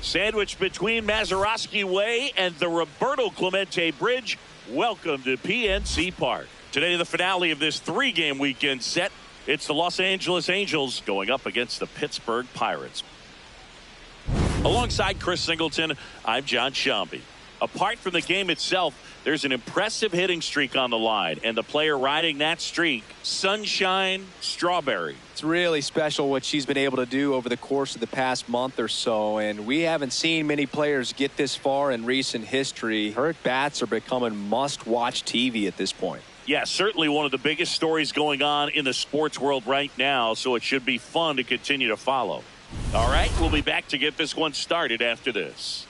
Sandwiched between Mazeroski Way and the Roberto Clemente Bridge, welcome to PNC Park. Today, the finale of this three-game weekend set. It's the Los Angeles Angels going up against the Pittsburgh Pirates. Alongside Chris Singleton, I'm John Shambi. Apart from the game itself, there's an impressive hitting streak on the line, and the player riding that streak, Sunshine Strawberry. It's really special what she's been able to do over the course of the past month or so, and we haven't seen many players get this far in recent history. Her at-bats are becoming must-watch TV at this point. Yeah, certainly one of the biggest stories going on in the sports world right now, so it should be fun to continue to follow. All right, we'll be back to get this one started after this.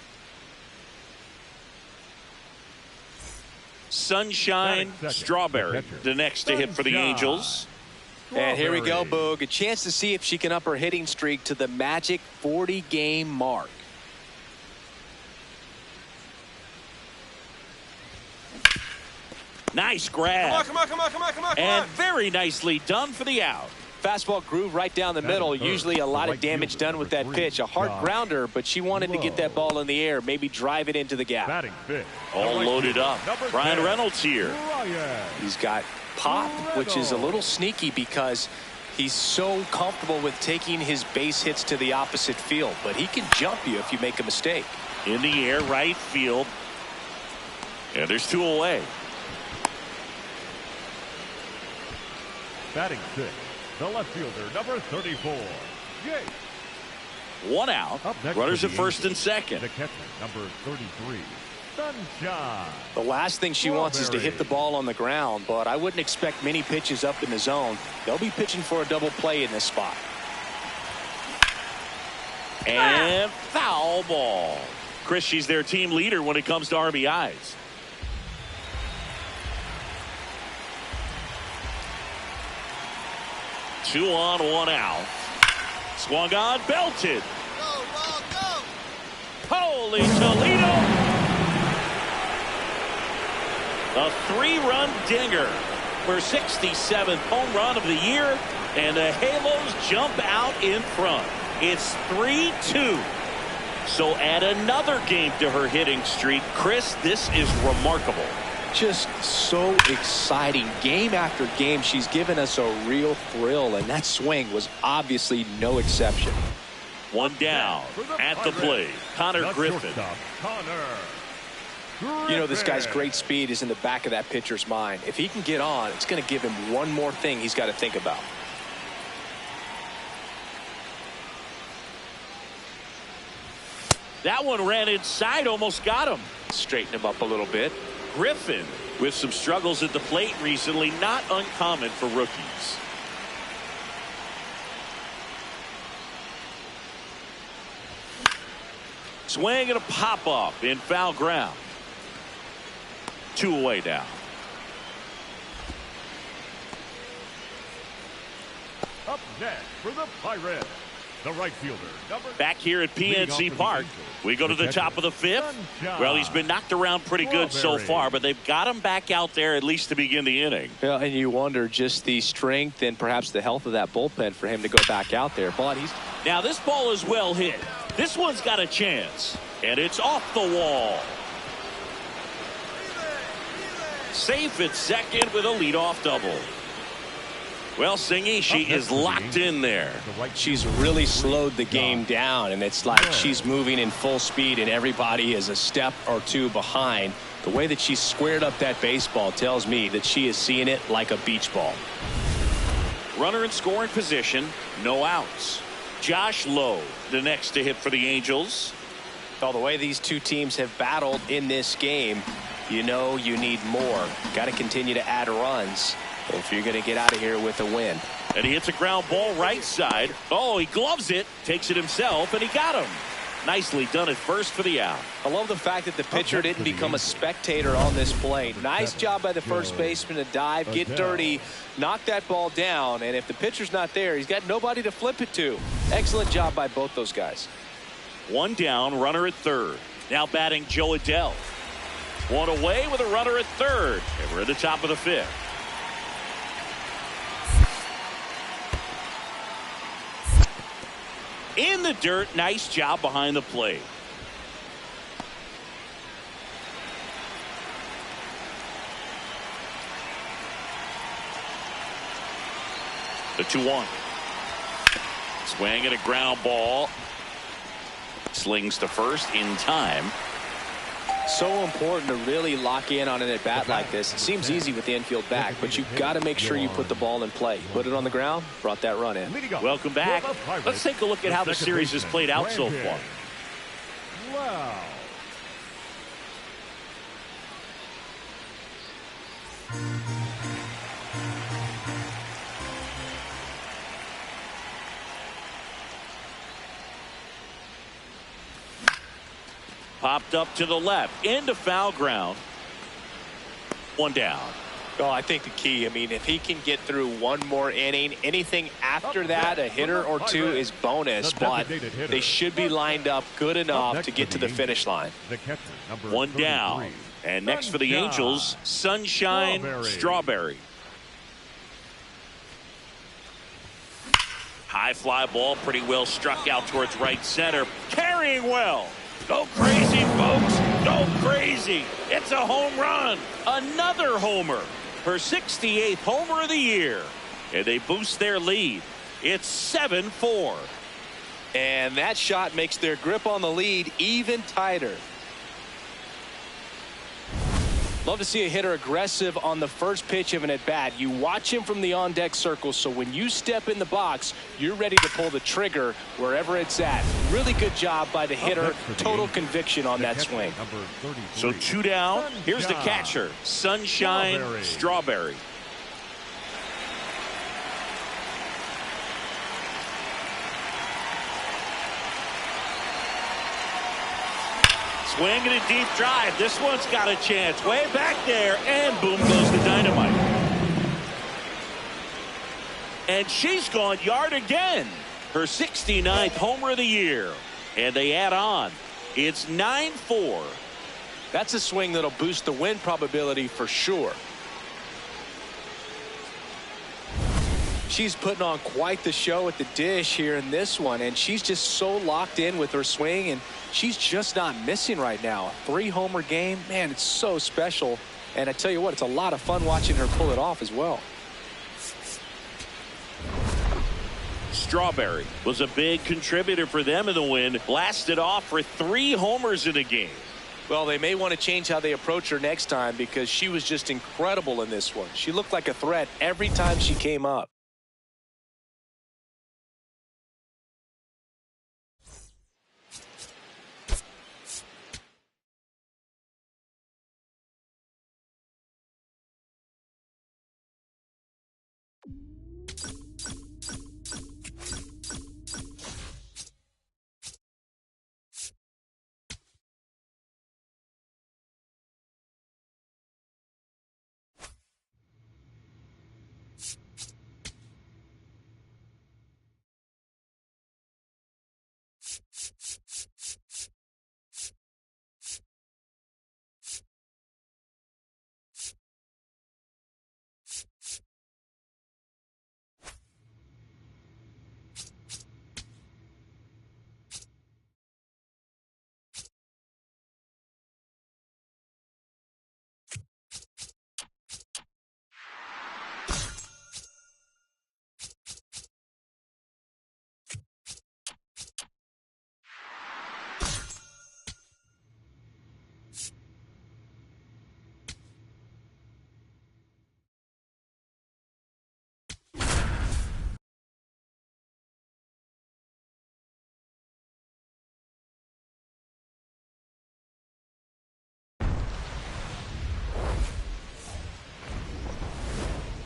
Sunshine Strawberry, the next to hit for the Angels. And here we go, Boog. A chance to see if she can up her hitting streak to the magic 40-game mark. Nice grab. Come on. And very nicely done for the out. Fastball groove right down the middle. Usually a lot of damage done with that pitch. A hard grounder, but she wanted to get that ball in the air, maybe drive it into the gap. All loaded up. Brian Reynolds here. He's got pop, which is a little sneaky because he's so comfortable with taking his base hits to the opposite field, but he can jump you if you make a mistake. In the air, right field. And there's two away. Batting sixth, the left fielder, number 34, Jake. One out. Runners at first and second. The catcher, number 33, Sunshine. The last thing she wants is to hit the ball on the ground, but I wouldn't expect many pitches up in the zone. They'll be pitching for a double play in this spot. And foul ball. Chris, she's their team leader when it comes to RBIs. Two on, one out. Swung on, belted. Go. Holy Toledo. A three-run dinger. Her 67th home run of the year. And the Halos jump out in front. It's 3-2. So add another game to her hitting streak. Chris, this is remarkable. Just so exciting. Game after game, she's given us a real thrill, and that swing was obviously no exception. One down at the plate, Connor Griffin. You know, this guy's great speed is in the back of that pitcher's mind. If he can get on, it's going to give him one more thing he's got to think about. That one ran inside, almost got him. Straighten him up a little bit. Griffin with some struggles at the plate recently, not uncommon for rookies. Swing and a pop-up in foul ground. Two away now. Up next for the Pirates, the right fielder, number. Back here at PNC Park, we go to the top of the fifth. Well, he's been knocked around pretty good so far, but they've got him back out there at least to begin the inning. Yeah, and you wonder just the strength and perhaps the health of that bullpen for him to go back out there. But he's now this ball is well hit. This one's got a chance, and it's off the wall. Safe at second with a leadoff double. Well, Singy, she is locked in there. She's really slowed the game down, and it's like she's moving in full speed, and everybody is a step or two behind. The way that she squared up that baseball tells me that she is seeing it like a beach ball. Runner in scoring position, no outs. Josh Lowe, the next to hit for the Angels. Well, the way these two teams have battled in this game, you know you need more. Got to continue to add runs if you're going to get out of here with a win. And he hits a ground ball right side. Oh, he gloves it, takes it himself, and he got him. Nicely done at first for the out. I love the fact that the pitcher didn't become a spectator on this play. Nice job by the first baseman to dive, get dirty, knock that ball down, and if the pitcher's not there, he's got nobody to flip it to. Excellent job by both those guys. One down, runner at third. Now batting Joe Adell. One away with a runner at third. And we're at the top of the fifth. In the dirt, nice job behind the plate. The 2-1. Swing and a ground ball. Slings to first in time. So important to really lock in on an at bat like this. It seems easy with the infield back, but you've got to make sure you put the ball in play. Put it on the ground, brought that run in. Welcome back. Let's take a look at how the series has played out so far. Wow. Popped up to the left, into foul ground. 1 down. Oh, I think the key, I mean, if he can get through one more inning, anything after that, a hitter or two is bonus, but they should be lined up good enough to get to the finish line. 1 down. And next for the Angels, Sunshine Strawberry. High fly ball, pretty well struck out towards right center. Carrying well. Go crazy, folks. Go crazy. It's a home run. Another homer. Her 68th homer of the year. And they boost their lead. It's 7-4. And that shot makes their grip on the lead even tighter. Love to see a hitter aggressive on the first pitch of an at-bat. You watch him from the on-deck circle, so when you step in the box, you're ready to pull the trigger wherever it's at. Really good job by the hitter. Total conviction on that swing. So 2 down. Here's the catcher, Sunshine Strawberry. Swing and a deep drive. This one's got a chance. Way back there. And boom goes the dynamite. And she's gone yard again. Her 69th homer of the year. And they add on. It's 9-4. That's a swing that'll boost the win probability for sure. She's putting on quite the show at the dish here in this one, and she's just so locked in with her swing, and she's just not missing right now. A 3-homer game, man, it's so special. And I tell you what, it's a lot of fun watching her pull it off as well. Strawberry was a big contributor for them in the win. Blasted off for 3 homers in a game. Well, they may want to change how they approach her next time because she was just incredible in this one. She looked like a threat every time she came up.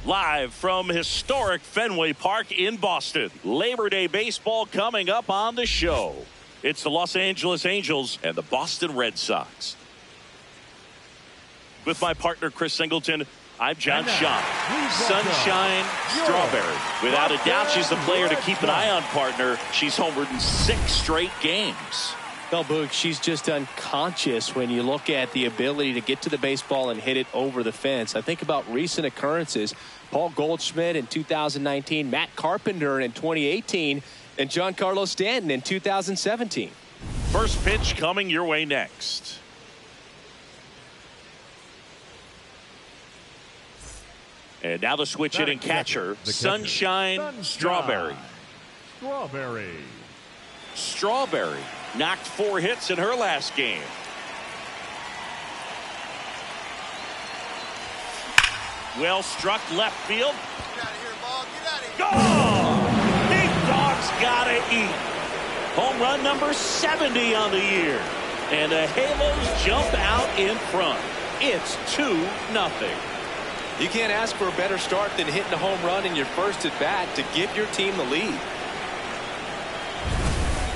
Live from historic Fenway Park in Boston. Labor Day baseball coming up on the show. It's the Los Angeles Angels and the Boston Red Sox. With my partner Chris Singleton, I'm John Schott. Sunshine Strawberry. Without a doubt, she's the player to keep an eye on, partner. She's homered in 6 straight games. Well, Boog, she's just unconscious when you look at the ability to get to the baseball and hit it over the fence. I think about recent occurrences. Paul Goldschmidt in 2019, Matt Carpenter in 2018, and Giancarlo Stanton in 2017. First pitch coming your way next. And now the switch hitting catcher, Sunshine Strawberry. Strawberry knocked 4 hits in her last game. Well struck left field. Get out of here, ball. Get out of here. Oh! Big Dog's gotta eat. Home run number 70 on the year. And the Halos jump out in front. It's 2-0. You can't ask for a better start than hitting a home run in your first at bat to give your team the lead.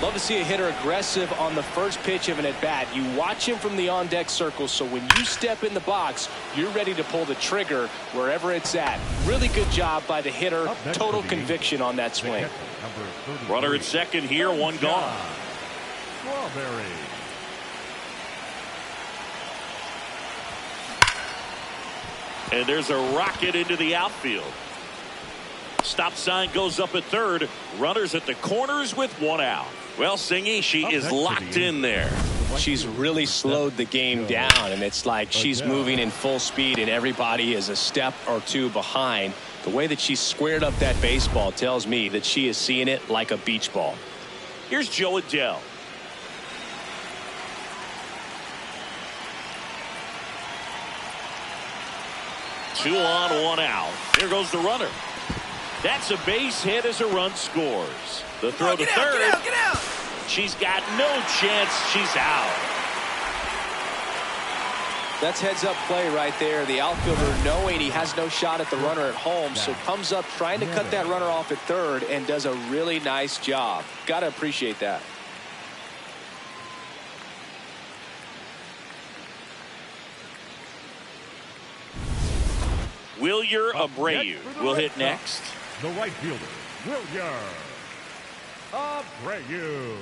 Love to see a hitter aggressive on the first pitch of an at bat. You watch him from the on deck circle, so when you step in the box, you're ready to pull the trigger wherever it's at. Really good job by the hitter. Total conviction on that swing. Runner at second here, 1 gone. Strawberry. And there's a rocket into the outfield. Stop sign goes up at third. Runners at the corners with 1 out. Well, Singy, she is locked in there. She's really slowed the game down, and it's like she's moving in full speed, and everybody is a step or 2 behind. The way that she squared up that baseball tells me that she is seeing it like a beach ball. Here's Joe Adele. Two on, 1 out. Here goes the runner. That's a base hit as a run scores. The throw to third. Get out, get out. She's got no chance. She's out. That's heads up play right there. The outfielder knowing he has no shot at the runner at home, so comes up trying to cut that runner off at third and does a really nice job. Got to appreciate that. Wilyer Abreu will hit next. The right fielder, Wilyer Abreu.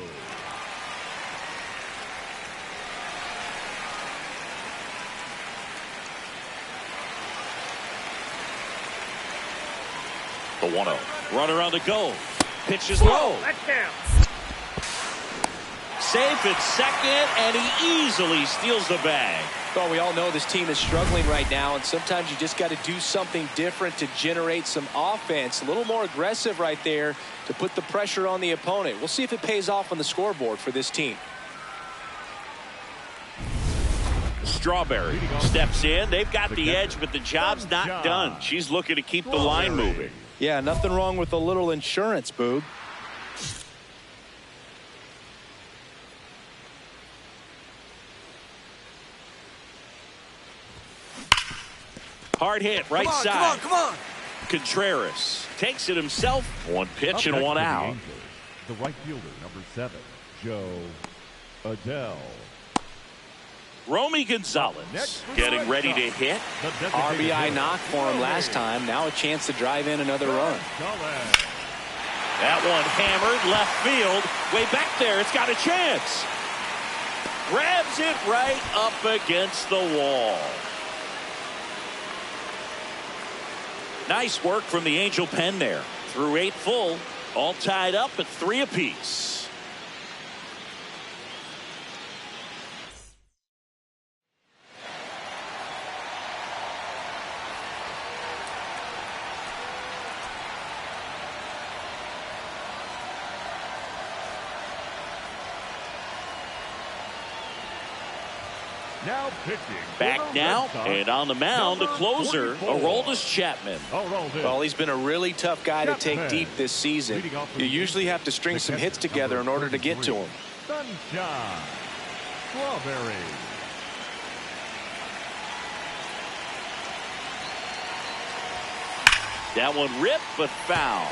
The 1-0. Runner on the go. Pitch is low. Safe at second, and he easily steals the bag. Well, we all know this team is struggling right now, and sometimes you just got to do something different to generate some offense. A little more aggressive right there to put the pressure on the opponent. We'll see if it pays off on the scoreboard for this team. Strawberry steps in. They've got the edge, but the job's not done. She's looking to keep the line moving. Yeah, nothing wrong with a little insurance, Boog. Hard hit, right side. Come on. Contreras takes it himself. 1 pitch and 1 out. The right fielder, number 7, Joe Adele. Romy Gonzalez getting ready to hit. RBI knock for him last time. Now a chance to drive in another run. That one hammered left field. Way back there. It's got a chance. Grabs it right up against the wall. Nice work from the Angel pen there. Through 8 full. All tied up at 3 apiece. Now pitching. Back now, and on the mound, the closer, Aroldis Chapman. Well, he's been a really tough guy to take deep this season. You usually have to string some hits together in order to get to him. Sunshine Strawberry. That one ripped, but foul.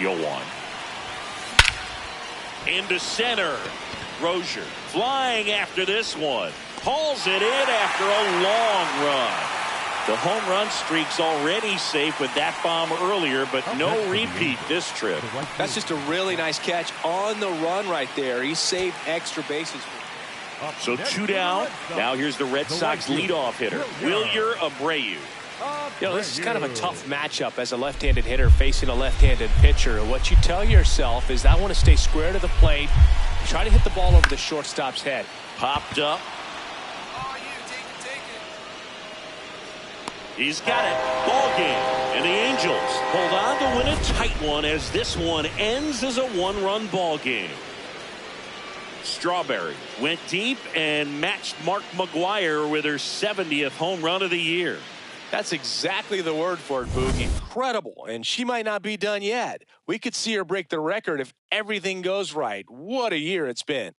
One. Into center. Rozier flying after this one. Hauls it in after a long run. The home run streak's already safe with that bomb earlier, but no repeat this trip. That's just a really nice catch on the run right there. He saved extra bases. So 2 down. Now here's the Red Sox leadoff hitter, Wilyer Abreu. You know, this is kind of a tough matchup as a left-handed hitter facing a left-handed pitcher. What you tell yourself is I want to stay square to the plate, try to hit the ball over the shortstop's head. Popped up. Oh, you take it. He's got it. Ball game. And the Angels hold on to win a tight one as this one ends as a one-run ball game. Strawberry went deep and matched Mark McGwire with her 70th home run of the year. That's exactly the word for it, Boog. Incredible. And she might not be done yet. We could see her break the record if everything goes right. What a year it's been.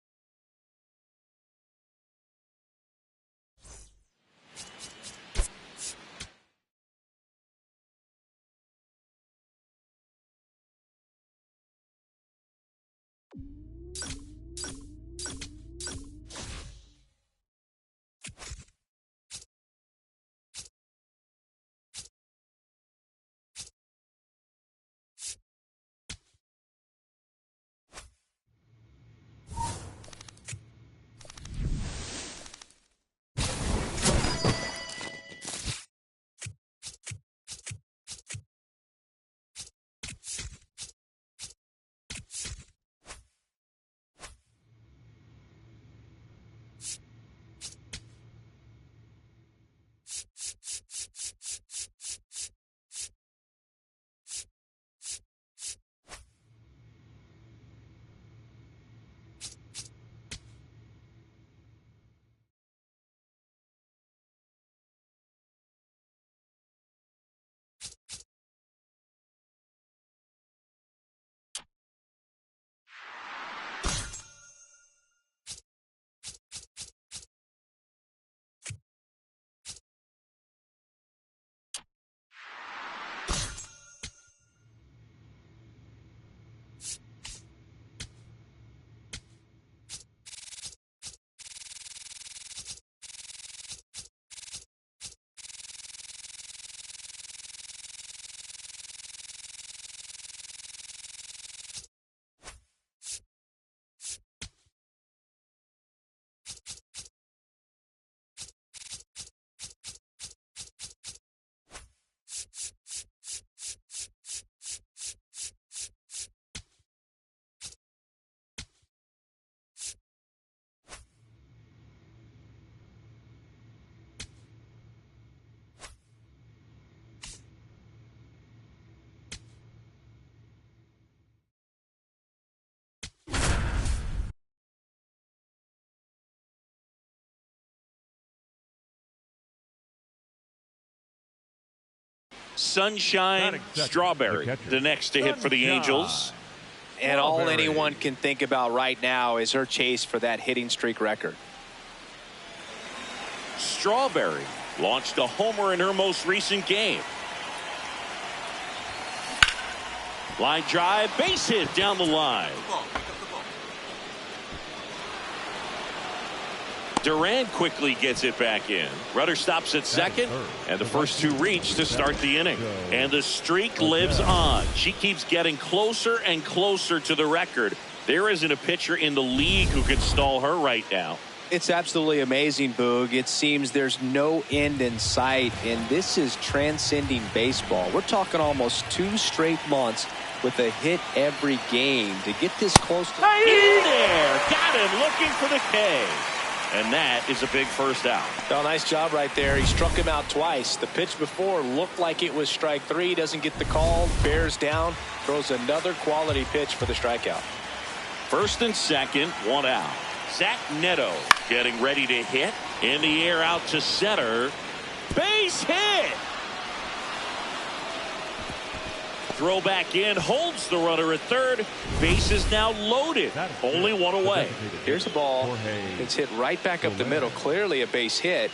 Sunshine Strawberry, the next to hit for the Angels. And all anyone can think about right now is her chase for that hitting streak record. Strawberry launched a homer in her most recent game. Line drive, base hit down the line. Duran quickly gets it back in. Rudder stops at second, and the first two reach to start the inning. And the streak lives on. She keeps getting closer and closer to the record. There isn't a pitcher in the league who can stall her right now. It's absolutely amazing, Boog. It seems there's no end in sight, and this is transcending baseball. We're talking almost 2 straight months with a hit every game. To get this close to in there, got him looking for the K. And that is a big first out. Oh, nice job right there. He struck him out twice. The pitch before looked like it was strike 3. Doesn't get the call. Bears down. Throws another quality pitch for the strikeout. First and second, 1 out. Zach Neto getting ready to hit. In the air out to center. Base hit. Throw back in, holds the runner at third. Base is now loaded. Only 1 away. Here's a ball. It's hit right back up the middle. Clearly a base hit.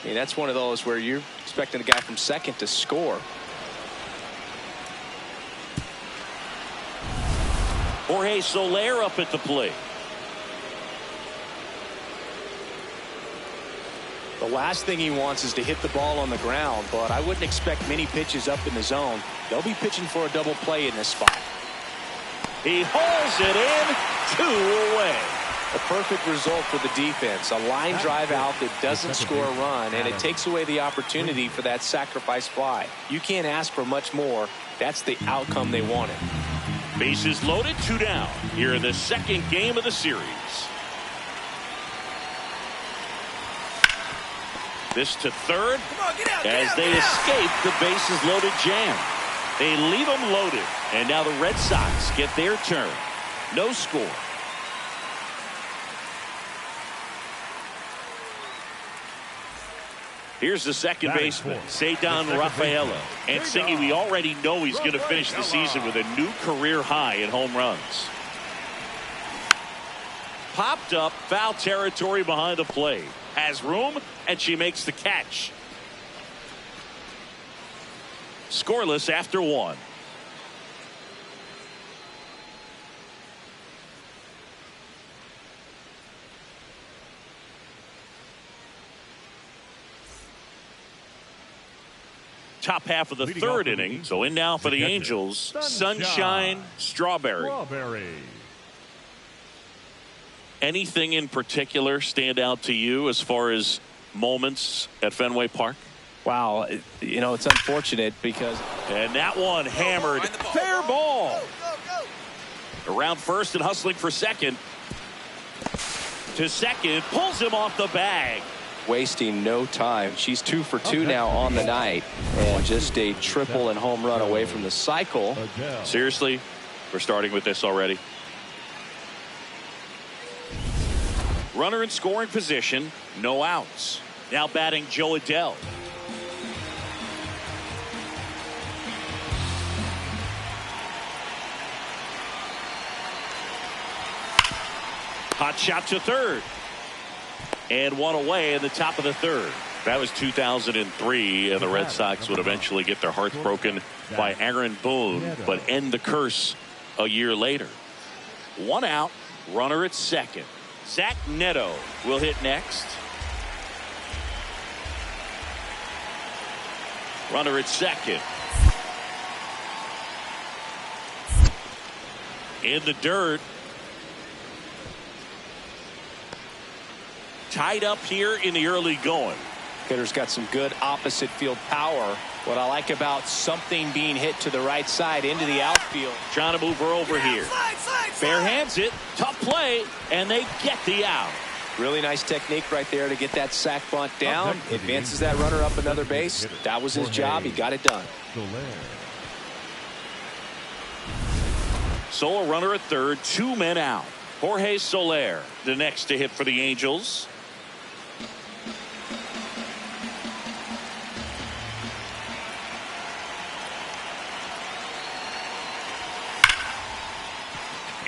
I mean, that's one of those where you're expecting the guy from second to score. Jorge Soler up at the plate. The last thing he wants is to hit the ball on the ground, but I wouldn't expect many pitches up in the zone. They'll be pitching for a double play in this spot. He hauls it in, 2 away. A perfect result for the defense. A line drive out that doesn't score a run, and it takes away the opportunity for that sacrifice fly. You can't ask for much more. That's the outcome they wanted. Bases loaded, 2 down. Here in the second game of the series. This to third as they escape the bases loaded jam. They leave them loaded, and now the Red Sox get their turn. No score. Here's the second baseman, Ceddanne Rafaela. And Singy, we already know he's going to finish the season with a new career high in home runs. Popped up, foul territory behind the plate. Has room, and she makes the catch. Scoreless after 1. Top half of the third inning. So in now for the Angels, Sunshine Strawberry. Anything in particular stand out to you as far as moments at Fenway Park? Wow, you know, it's unfortunate because... And that one hammered. Fair ball. Around first and hustling for second. To second, pulls him off the bag. Wasting no time. She's 2 for 2 now on the night, and just a triple and home run away from the cycle. Seriously, we're starting with this already. Runner in scoring position, no outs. Now batting Joe Adell. Hot shot to third. And one away in the top of the third. That was 2003, and the Red Sox would eventually get their hearts broken by Aaron Boone, but end the curse a year later. 1 out, runner at second. Zach Neto will hit next. Runner at second. In the dirt. Tied up here in the early going. Hitter's got some good opposite field power. What I like about something being hit to the right side into the outfield. Trying to move her over here. Bare hands it. Tough play. And they get the out. Really nice technique right there to get that sac bunt down. Advances that runner up another base. That was his job. He got it done. So a runner at third. 2 men out. Jorge Soler, the next to hit for the Angels.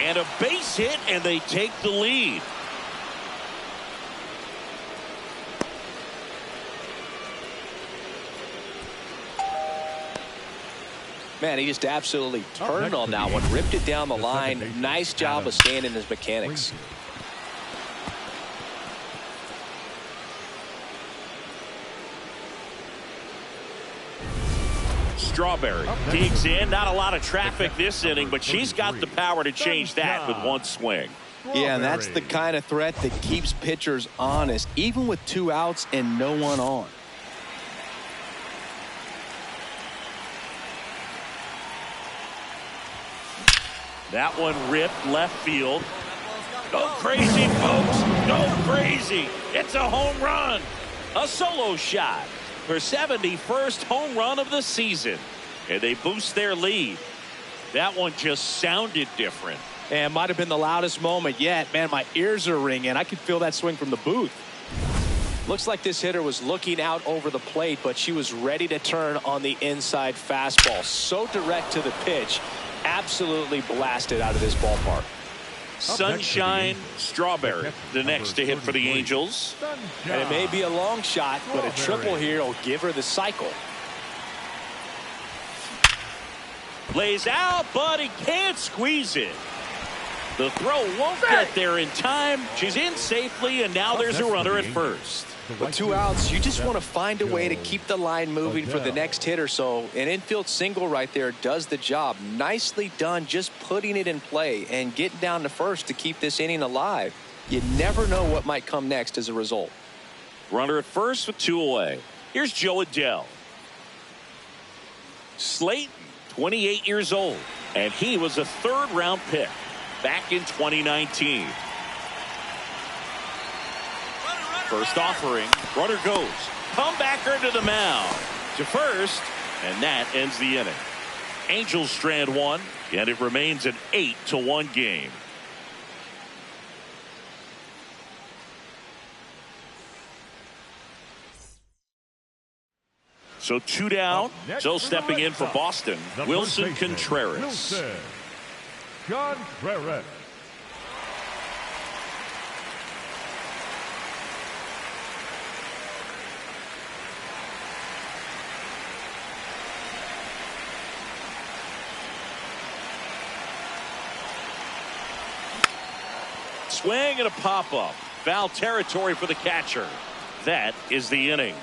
And a base hit, and they take the lead. Man, he just absolutely turned on that one. Ripped it down the line. Nice job of staying in his mechanics. Strawberry digs in. Not a lot of traffic this inning, but she's got the power to change that with one swing. Yeah, and that's the kind of threat that keeps pitchers honest, even with 2 outs and no one on. That one ripped left field. Go crazy, folks. Go crazy. It's a home run. A solo shot. Her 71st home run of the season. And they boost their lead. That one just sounded different. And might have been the loudest moment yet. Man, my ears are ringing. I could feel that swing from the booth. Looks like this hitter was looking out over the plate, but she was ready to turn on the inside fastball. So direct to the pitch. Absolutely blasted out of this ballpark. Sunshine Strawberry, the next to hit for the Angels. And it may be a long shot, but a triple here will give her the cycle. Lays out, but he can't squeeze it. The throw won't get there in time. She's in safely, and now there's a runner at first. With 2 outs, you just want to find a way to keep the line moving for the next hitter. So an infield single right there does the job. Nicely done, just putting it in play and getting down to first to keep this inning alive. You never know what might come next as a result. Runner at first with 2 away. Here's Joe Adell. Slayton, 28 years old, and he was a 3rd-round pick back in 2019. First offering, runner goes. Comebacker to the mound. To first, and that ends the inning. Angels strand 1, and it remains an 8-1 game. So 2 down. So stepping in for Boston, Wilson Contreras. Contreras. Swing and a pop-up. Foul territory for the catcher. That is the inning.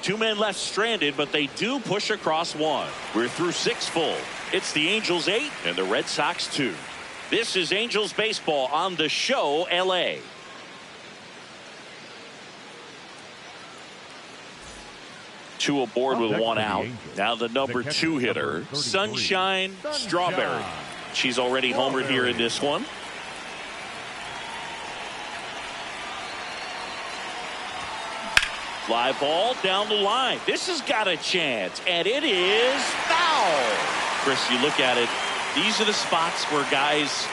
2 men left stranded, but they do push across 1. We're through 6 full. It's the Angels 8 and the Red Sox 2. This is Angels baseball on the show, LA. Two aboard with 1 out. Now the number 2 hitter, Sunshine Strawberry. She's already homered here in this one. Fly ball down the line. This has got a chance, and it is foul. Chris, you look at it. These are the spots where guys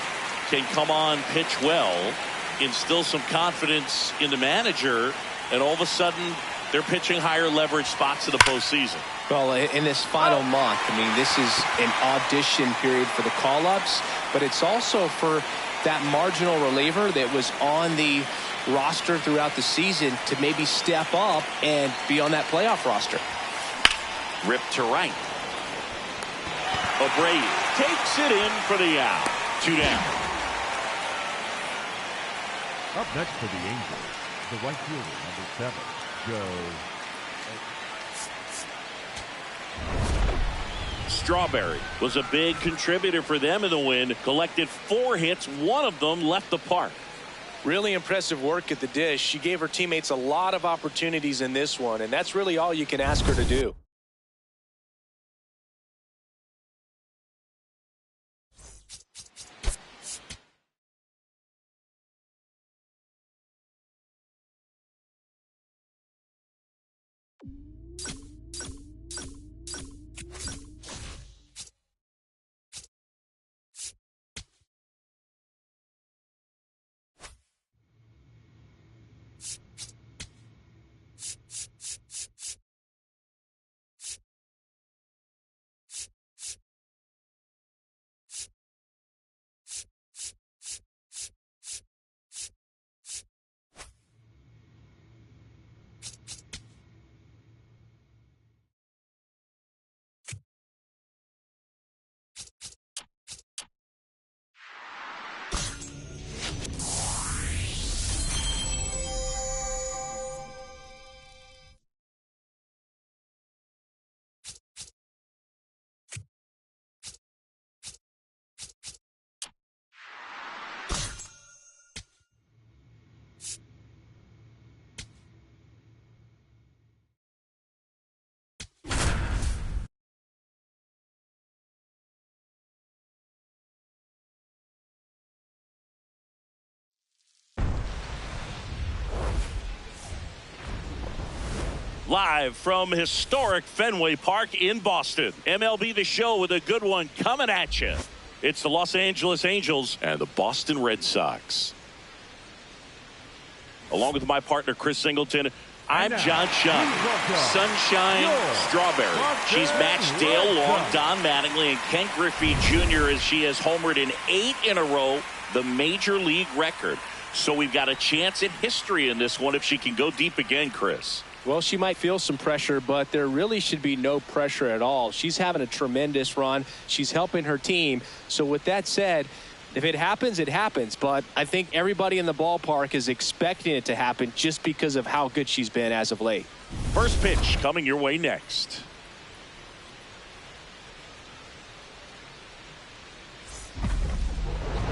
can come on, pitch well, instill some confidence in the manager, and all of a sudden they're pitching higher leverage spots in the postseason. Well, in this final month, I mean, this is an audition period for the call-ups, but it's also for that marginal reliever that was on the roster throughout the season to maybe step up and be on that playoff roster. Ripped to right. Abreu takes it in for the out. 2 down. Up next for the Angels, the right fielder, number 7, Joe. Strawberry was a big contributor for them in the win. Collected 4 hits. 1 of them left the park. Really impressive work at the dish. She gave her teammates a lot of opportunities in this one, and that's really all you can ask her to do. Live from historic Fenway Park in Boston. MLB The Show with a good one coming at you. It's the Los Angeles Angels and the Boston Red Sox. Along with my partner, Chris Singleton, I'm John Shunt. Sunshine Strawberry. She's matched Dale Long, Don Mattingly, and Ken Griffey Jr. as she has homered in 8 in a row, the major league record. So we've got a chance at history in this one if she can go deep again, Chris. Well, she might feel some pressure, but there really should be no pressure at all. She's having a tremendous run. She's helping her team. So with that said, if it happens, it happens. But I think everybody in the ballpark is expecting it to happen just because of how good she's been as of late. First pitch coming your way next.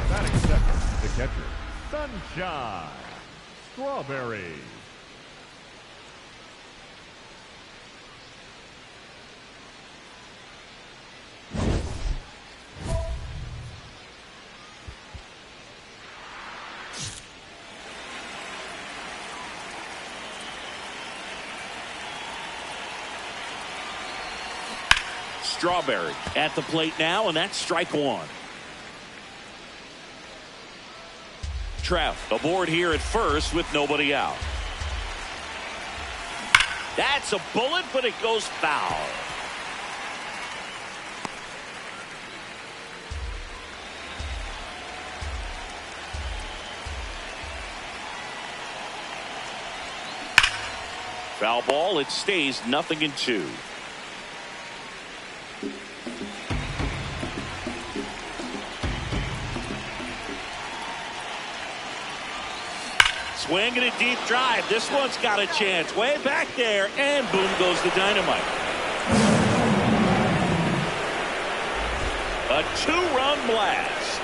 Batting second, the catcher, Sunshine Strawberry. Strawberry at the plate now, and that's strike one. Trev aboard here at first with nobody out. That's a bullet, but it goes foul. Foul ball. It stays 0-2. Swing and a deep drive. This one's got a chance. Way back there, and boom goes the dynamite. A two-run blast.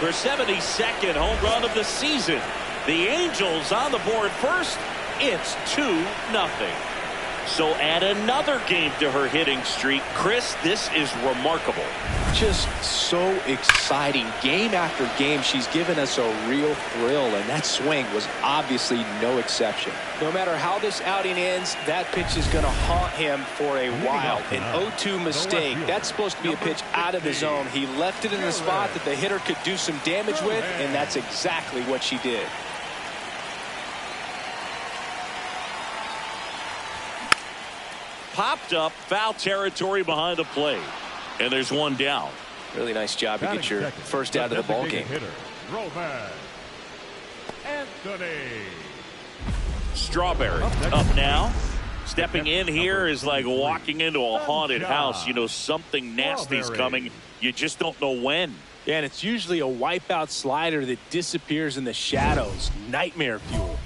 Their 72nd home run of the season. The Angels on the board first. It's 2-0. So add another game to her hitting streak. Chris, this is remarkable. Just so exciting. Game after game, she's given us a real thrill, and that swing was obviously no exception. No matter how this outing ends, that pitch is going to haunt him for a while. An 0-2 mistake. That's supposed to be a pitch out of the zone. He left it in the spot that the hitter could do some damage with, and that's exactly what she did. Popped up, foul territory behind the plate. And there's one down. Really nice job to get your first out of the ball game. Anthony. Strawberry up now. Stepping in here is like walking into a haunted house. You know something nasty's coming. You just don't know when. Yeah, and it's usually a wipeout slider that disappears in the shadows. Nightmare fuel.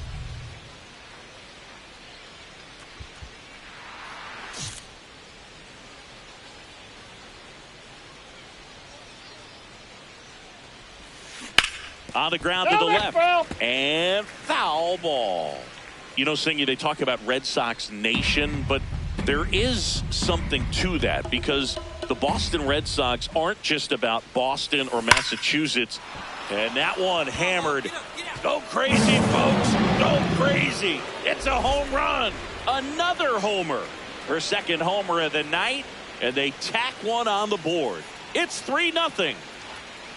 On the ground to the left. And foul ball. You know, Singy, they talk about Red Sox Nation, but there is something to that because the Boston Red Sox aren't just about Boston or Massachusetts. And that one hammered. Go crazy, folks. Go crazy. It's a home run. Another homer. Her second homer of the night. And they tack one on the board. It's 3-0.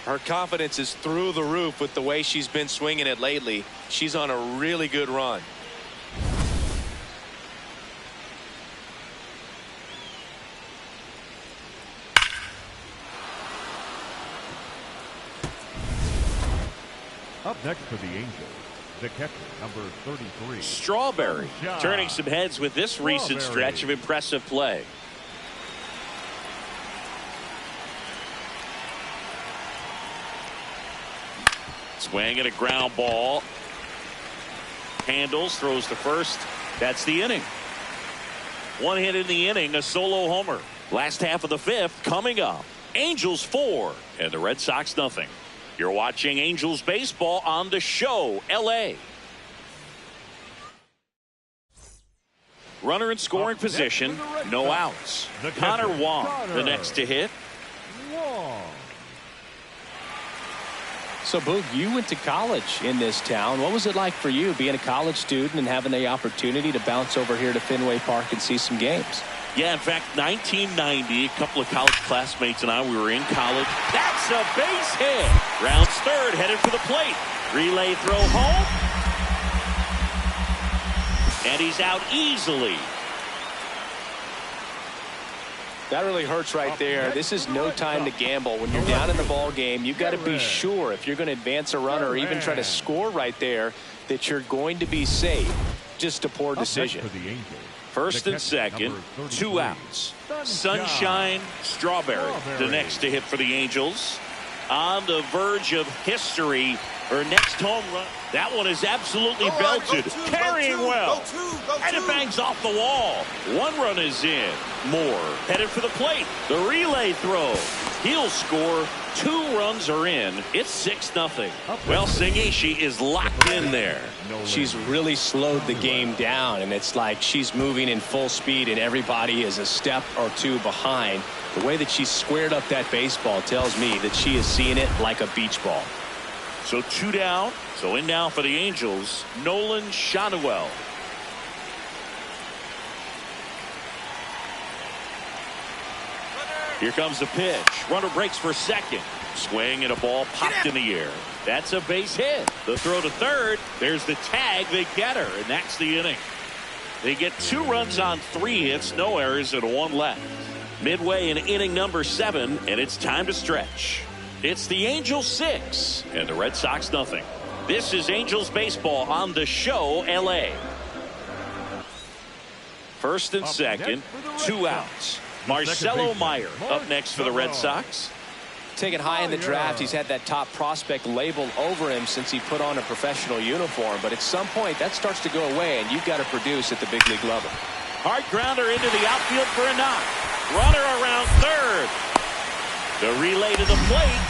Her confidence is through the roof with the way she's been swinging it lately. She's on a really good run. Up next for the Angels, the catcher, number 33. Strawberry turning some heads with this recent stretch of impressive play. Swing and a ground ball. Handles, throws to first. That's the inning. One hit in the inning, a solo homer. Last half of the fifth coming up. Angels 4 and the Red Sox nothing. You're watching Angels baseball on the show, LA. Runner in scoring position, no outs. Connor Wong, the next to hit. So, Boog, you went to college in this town. What was it like for you being a college student and having the opportunity to bounce over here to Fenway Park and see some games? Yeah, in fact, 1990, a couple of college classmates and I, we were in college. That's a base hit. Rounds third, headed for the plate. Relay throw home. And he's out easily. That really hurts right there. This is no time to gamble. When you're down in the ball game, you've got to be sure if you're going to advance a runner or even try to score right there that you're going to be safe. Just a poor decision. First and second, 2 outs. Sunshine Strawberry, the next to hit for the Angels. On the verge of history Her next home run. That one is absolutely belted. Carrying well. And it bangs off the wall. One run is in. Moore headed for the plate. The relay throw. He'll score. 2 runs are in. It's 6-0. Well, Singy, she is locked in there. She's really slowed the game down, and it's like she's moving in full speed, and everybody is a step or 2 behind. The way that she squared up that baseball tells me that she is seeing it like a beach ball. So 2 down. So in now for the Angels, Nolan Shanuel. Here comes the pitch. Runner breaks for second. Swing and a ball popped in the air. That's a base hit. The throw to third. There's the tag. They get her, and that's the inning. They get 2 runs on 3 hits, no errors, and 1 left. Midway in inning number 7, and it's time to stretch. It's the Angels 6 and the Red Sox nothing. This is Angels baseball on the show LA. First and second, 2 outs. Marcelo Meyer up next for the Red Sox. Taken high in the draft, he's had that top prospect label over him since he put on a professional uniform. But at some point, that starts to go away, and you've got to produce at the big league level. Hard grounder into the outfield for a knock. Runner around third. The relay to the plate.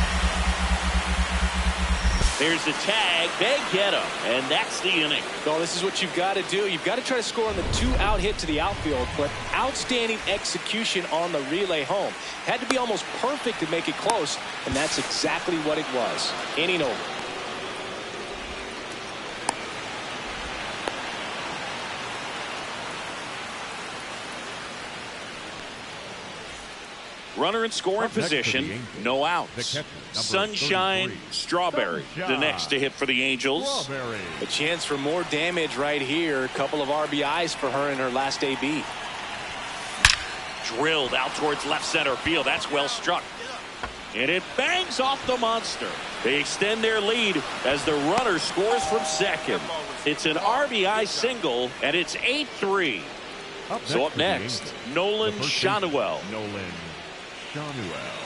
There's the tag. They get him, and that's the inning. No, this is what you've got to do. You've got to try to score on the 2-out hit to the outfield, but outstanding execution on the relay home. Had to be almost perfect to make it close, and that's exactly what it was. Inning over. Runner in scoring position, no outs. Sunshine Strawberry, the next to hit for the Angels. A chance for more damage right here. A couple of RBIs for her in her last AB. Drilled out towards left center field. That's well struck. And it bangs off the monster. They extend their lead as the runner scores from second. It's an RBI single, and it's 8-3. So up next, Nolan Shanuel.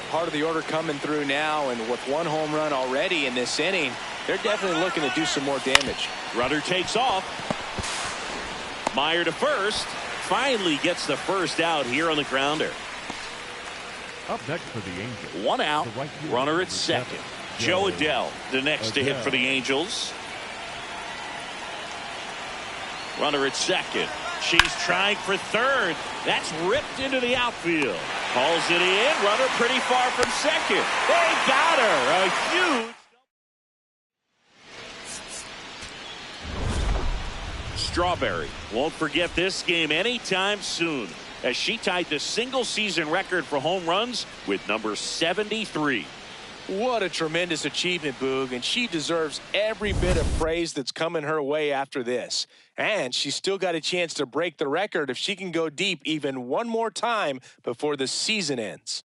Part of the order coming through now, and with 1 home run already in this inning, they're definitely looking to do some more damage. Runner takes off. Meyer to first. Finally gets the first out here on the grounder. Up next for the Angels. 1 out. Runner at second. Joe Adell, the next to hit for the Angels. Runner at second. She's trying for third. That's ripped into the outfield. Calls it in. Runner pretty far from second. They got her. A huge. Strawberry won't forget this game anytime soon, as she tied the single season record for home runs with number 73. What a tremendous achievement, Boog, and she deserves every bit of praise that's coming her way after this. And she's still got a chance to break the record if she can go deep even one more time before the season ends.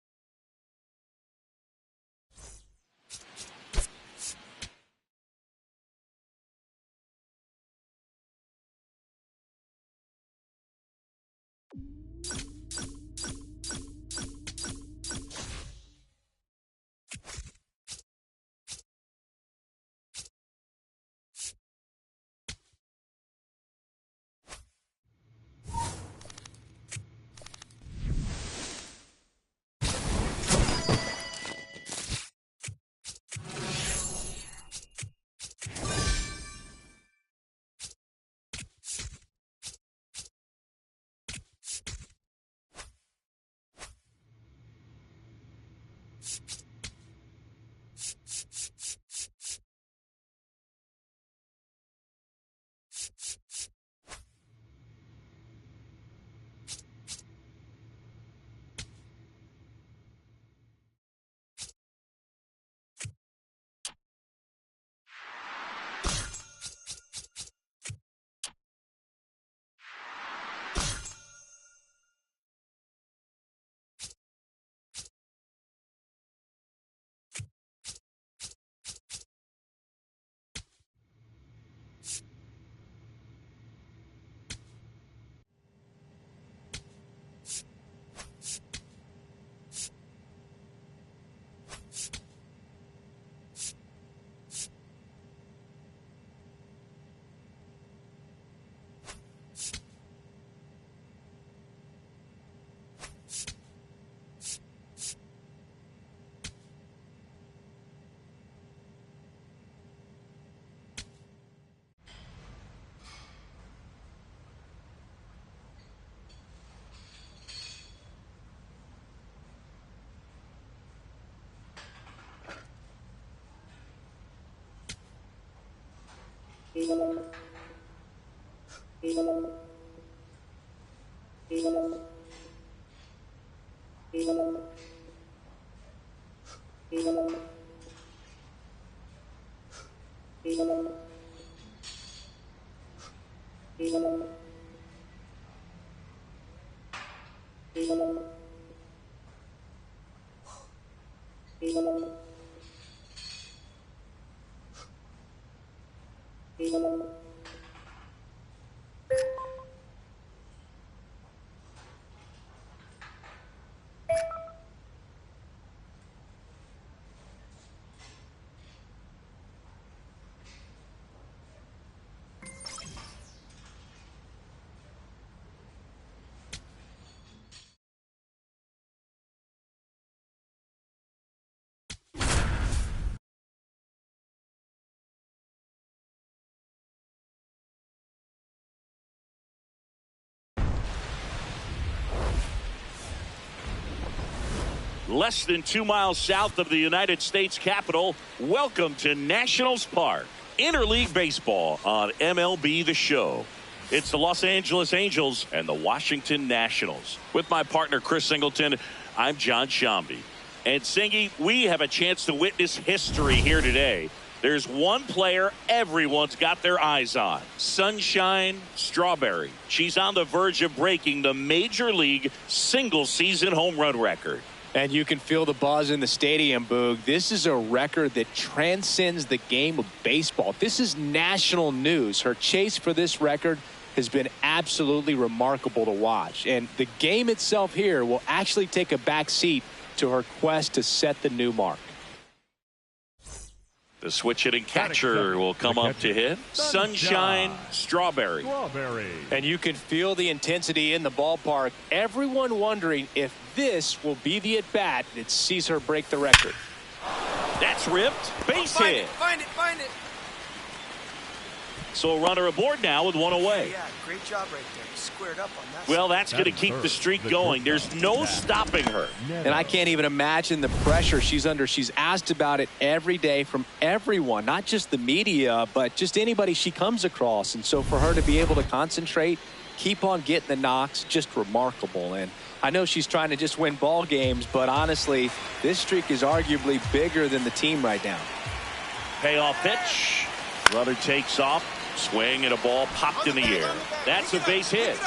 Less than 2 miles south of the United States Capitol, welcome to Nationals Park. Interleague Baseball on MLB The Show. It's the Los Angeles Angels and the Washington Nationals. With my partner, Chris Singleton, I'm John Shambi. And Singy, we have a chance to witness history here today. There's one player everyone's got their eyes on. Sunshine Strawberry. She's on the verge of breaking the Major League single-season home run record. And you can feel the buzz in the stadium, Boog. This is a record that transcends the game of baseball. This is national news. Her chase for this record has been absolutely remarkable to watch. And the game itself here will actually take a back seat to her quest to set the new mark. The switch hitting catcher will come up to hit. Sunshine Strawberry. And you can feel the intensity in the ballpark. Everyone wondering if this will be the at-bat that sees her break the record. That's ripped. Base hit. Find it. So a runner aboard now with one away. Yeah, great job right there. Squared up on that. Well, that's going to keep the streak going. There's no stopping her. And I can't even imagine the pressure she's under. She's asked about it every day from everyone, not just the media, but just anybody she comes across. And so for her to be able to concentrate, keep on getting the knocks, just remarkable. And I know she's trying to just win ball games, but honestly, this streak is arguably bigger than the team right now. Payoff pitch. Runner takes off. Swing and a ball popped in the air. That's a base hit.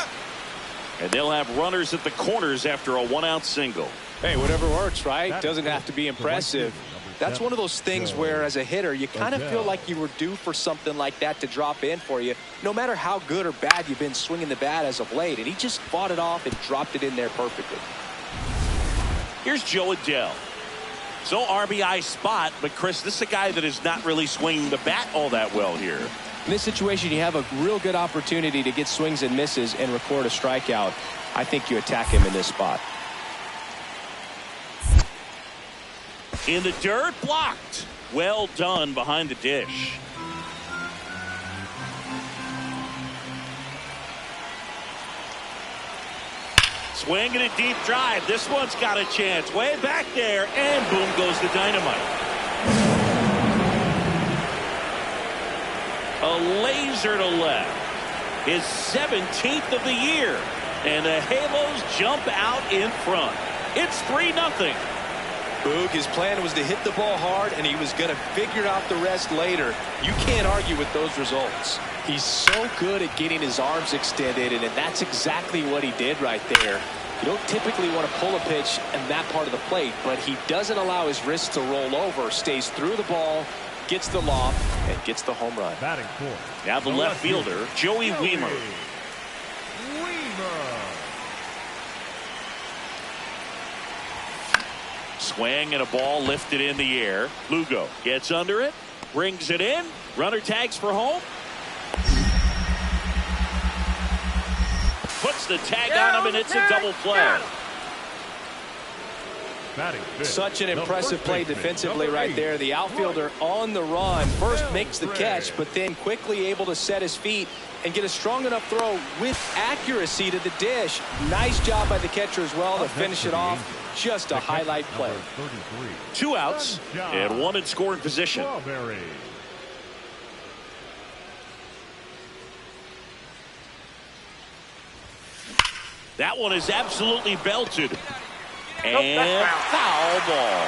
And they'll have runners at the corners after a 1-out single. Hey, whatever works, right? Doesn't have to be impressive. That's one of those things where, as a hitter, you kind of feel like you were due for something like that to drop in for you, no matter how good or bad you've been swinging the bat as of late. And he just fought it off and dropped it in there perfectly. Here's Joe Adele. So RBI spot, but Chris, this is a guy that is not really swinging the bat all that well here. In this situation, you have a real good opportunity to get swings and misses and record a strikeout. I think you attack him in this spot. In the dirt, blocked. Well done behind the dish. Swing and a deep drive. This one's got a chance. Way back there, and boom goes the dynamite. A laser to left. His 17th of the year. And the Halos jump out in front. It's 3-0. Boog, his plan was to hit the ball hard, and he was going to figure out the rest later. You can't argue with those results. He's so good at getting his arms extended, and that's exactly what he did right there. You don't typically want to pull a pitch in that part of the plate, but he doesn't allow his wrists to roll over, stays through the ball, gets the loft, and gets the home run. Now the left fielder, Joey Weimer. Swing and a ball lifted in the air. Lugo gets under it, brings it in. Runner tags for home. Puts the tag on him, and it's a double play. Such an impressive play defensively right there. The outfielder on the run first makes the catch, but then quickly able to set his feet and get a strong enough throw with accuracy to the dish. Nice job by the catcher as well to finish it off. Just a highlight play. 2 outs and 1 in scoring position. That one is absolutely belted. And foul ball.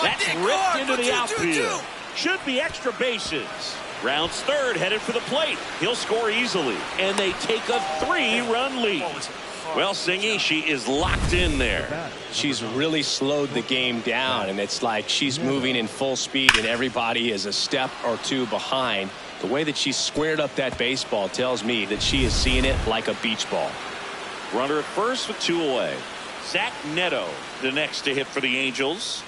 That's ripped into the outfield. Should be extra bases. Rounds third, headed for the plate. He'll score easily. And they take a 3-run lead. Well, Singy, she is locked in there. She's really slowed the game down, and it's like she's moving in full speed, and everybody is a step or two behind. The way that she squared up that baseball tells me that she is seeing it like a beach ball. Runner at first with 2 away. Zach Neto, the next to hit for the Angels.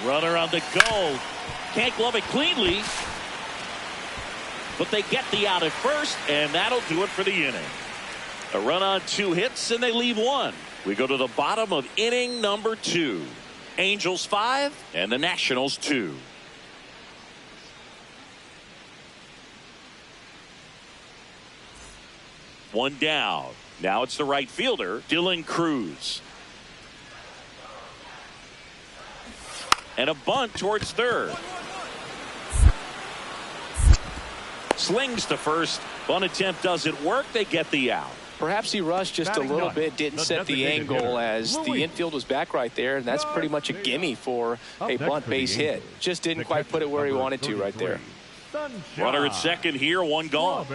Runner on the go. Can't glove it cleanly. But they get the out at first, and that'll do it for the inning. A run on 2 hits, and they leave 1. We go to the bottom of inning number 2. Angels 5, and the Nationals 2. One down. Now it's the right fielder, Dylan Cruz. And a bunt towards third. Slings to first. Bunt attempt doesn't work. They get the out. Perhaps he rushed just a little bit, didn't set the angle as the infield was back right there, and that's pretty much a gimme for a bunt base hit. Just didn't quite put it where he wanted to right there. Runner at second here, 1 gone.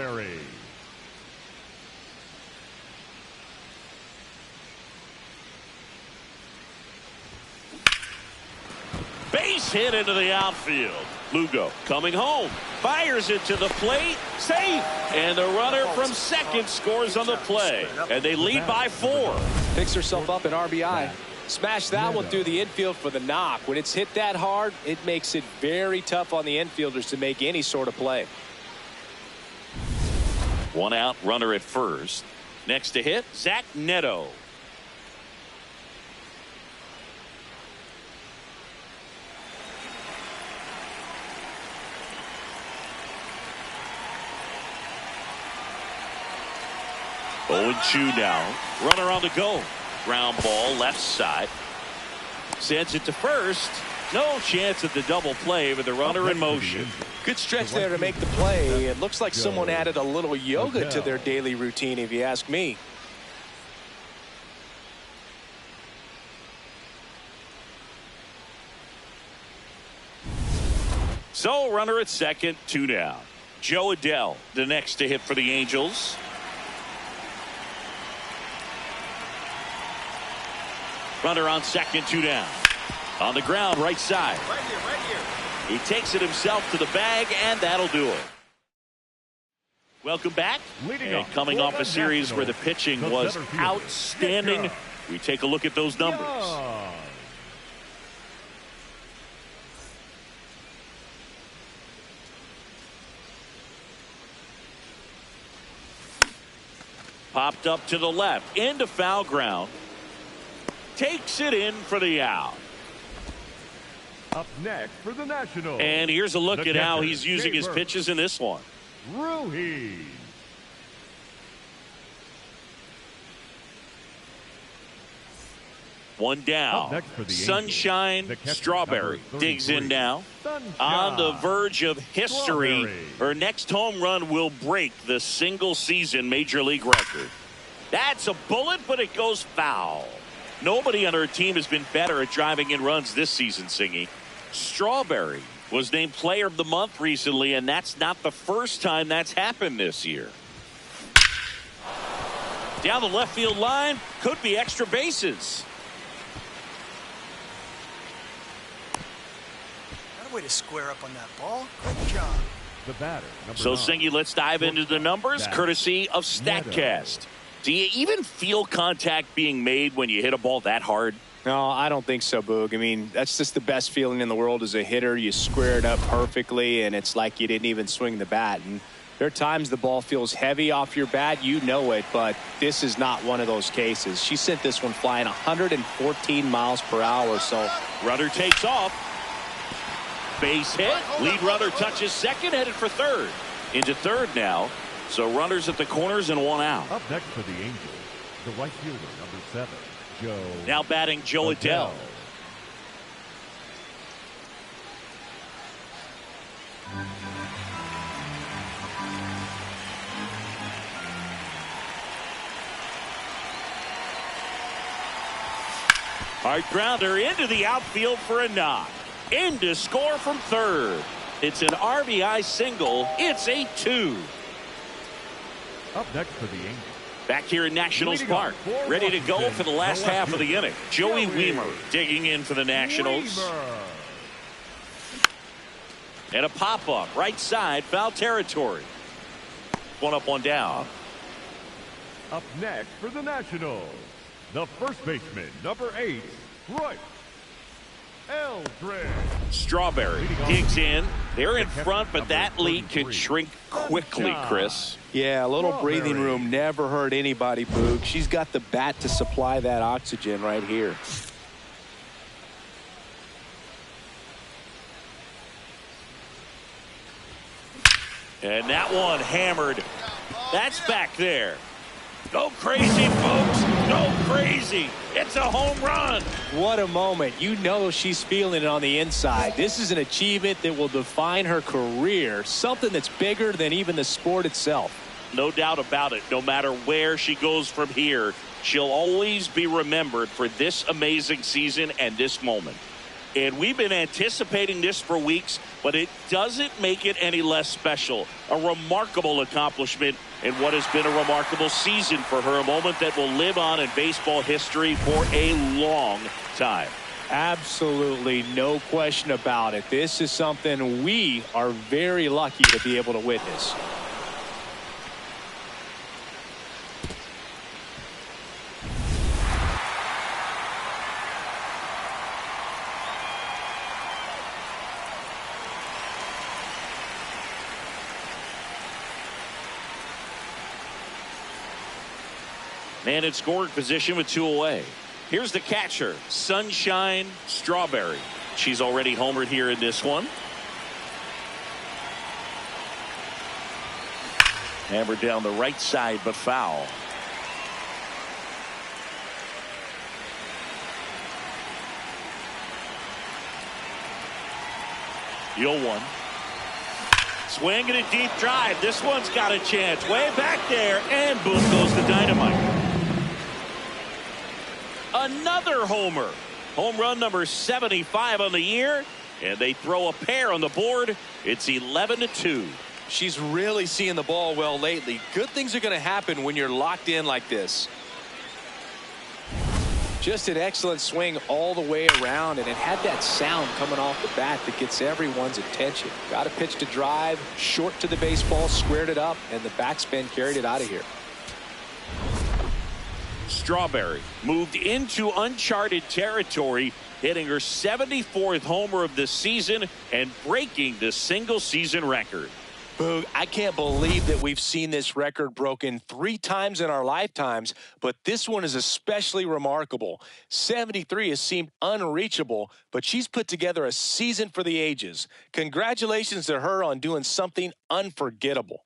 Base hit into the outfield. Lugo coming home. Fires it to the plate. Safe. And the runner from second scores on the play. And they lead by 4. Picks herself up an RBI. Smash that one through the infield for the knock. When it's hit that hard, it makes it very tough on the infielders to make any sort of play. 1 out, runner at first. Next to hit, Zach Neto. Oh, 2 now. Runner on the go. Ground ball left side. Sends it to first. No chance at the double play with the runner in motion. Good stretch there to make the play. It looks like someone added a little yoga to their daily routine, if you ask me. So runner at second, 2 down. Joe Adell, the next to hit for the Angels. Runner on second, 2 down. On the ground, right side. Right here. He takes it himself to the bag, and that'll do it. Welcome back. And coming off a series where the pitching was outstanding, we take a look at those numbers. Popped up to the left, into foul ground. Takes it in for the out. Up next for the Nationals. And here's a look at how he's using his pitches in this one. Ruiz. One down. Sunshine Strawberry digs in now. On the verge of history. Her next home run will break the single season major league record. That's a bullet, but it goes foul. Nobody on her team has been better at driving in runs this season, Singy. Strawberry was named Player of the Month recently, and that's not the first time that's happened this year. Down the left field line, could be extra bases. What a way to square up on that ball. Good job. The batter. So, Singy, let's dive into the numbers, courtesy of StatCast. Do you even feel contact being made when you hit a ball that hard? No, I don't think so, Boog. I mean, that's just the best feeling in the world as a hitter. You square it up perfectly, and it's like you didn't even swing the bat. And there are times the ball feels heavy off your bat. You know it, but this is not one of those cases. She sent this one flying 114 miles per hour. So runner takes off. Base hit. Lead runner touches second, headed for third. Into third now. So runners at the corners and one out. Up next for the Angels, the right fielder, number 7, Joe. Now batting Joe Adell. Hard grounder into the outfield for a knock. In to score from third. It's an RBI single. It's 8-2. Up next for the Angels. Back here in Nationals Park, ready to go for the last half of the inning. Joey Wiemer digging in for the Nationals. And a pop-up, right side, foul territory. One up, one down. Up next for the Nationals, the first baseman, number 8, Royce Eldridge. Strawberry digs in. They're in front, but that lead can shrink quickly, Chris. Yeah, a little breathing room never hurt anybody, Boog. She's got the bat to supply that oxygen right here. And that one hammered. That's back there. Go crazy, folks. Go crazy. It's a home run. What a moment. You know she's feeling it on the inside. This is an achievement that will define her career. Something that's bigger than even the sport itself. No doubt about it. No matter where she goes from here, she'll always be remembered for this amazing season and this moment. And we've been anticipating this for weeks, but it doesn't make it any less special. A remarkable accomplishment in what has been a remarkable season for her, a moment that will live on in baseball history for a long time. Absolutely no question about it. This is something we are very lucky to be able to witness. Man in scoring position with 2 away. Here's the catcher, Sunshine Strawberry. She's already homered here in this one. Hammered down the right side, but foul. You'll one. Swing and a deep drive. This one's got a chance. Way back there, and boom goes the dynamite. Another homer. Home run number 75 on the year, and they throw a pair on the board. It's 11-2. She's really seeing the ball well lately. Good things are going to happen when you're locked in like this. Just an excellent swing all the way around, and it had that sound coming off the bat that gets everyone's attention. Got a pitch to drive, short to the baseball, squared it up, and the backspin carried it out of here. Strawberry moved into uncharted territory, hitting her 74th homer of the season and breaking the single season record. Boog, I can't believe that we've seen this record broken 3 times in our lifetimes, but this one is especially remarkable. 73 has seemed unreachable, but she's put together a season for the ages. Congratulations to her on doing something unforgettable.